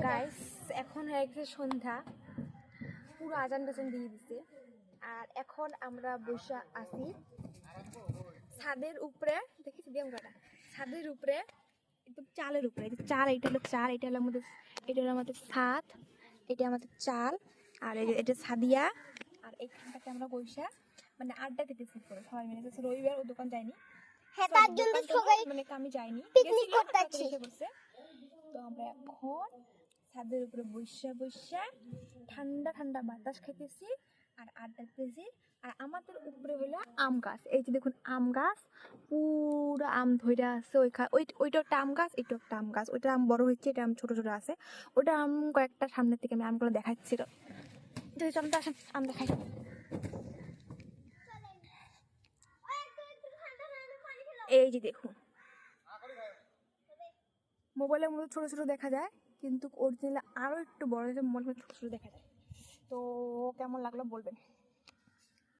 Guys এখন হয়ে গেছে সন্ধ্যা, পুরো আজান টাজান দিয়ে দিছে। আর এখন আমরা বসে আছি ছাদের উপরে, দেখেছি দিয়ে আমরা ছাদের উপরে একদম চালের উপরে। চাল, এটা হলো চাল, এটা হলো আমাদের, এটা হলো আমাদের ছাদ, এটা আমাদের চাল, আর এটা ছাদিয়া। আর এইখানটাতে আমরা বসে মানে আড্ডা দিতেছি পুরো সবাই মিলে। রবিবার ও দোকান যায়নি, হ্যাঁ, তার জন্য সবাই মানে আমি যাইনি, পিকনিক করতে যাচ্ছি। তো আমরা এখন ছাদের উপরে বসে বসে ঠান্ডা ঠান্ডা বাতাস খাইতেছি আর আড্ডা দিতেছি। আর আমাদের উপরে হলো আম গাছ, এই যে দেখুন আম গাছ, পুরো আম ধরে আছে। ওইটা একটা আম গাছ, এটা একটা আম গাছ, ওইটা আম বড় হচ্ছে, এটা আম ছোট ছোট আছে। ওটা আম কয়েকটা সামনের থেকে আমি আমগুলো দেখাচ্ছিল। চলতে আসেন আম দেখাই। এই যে দেখুন, মোবাইলের মধ্যে ছোট ছোট দেখা যায়, কিন্তু অরিজিনাল আরো একটু বড় হয়েছে, মোবাইলের ছোট ছোট দেখা যায়। তো কেমন লাগলো বলবেন।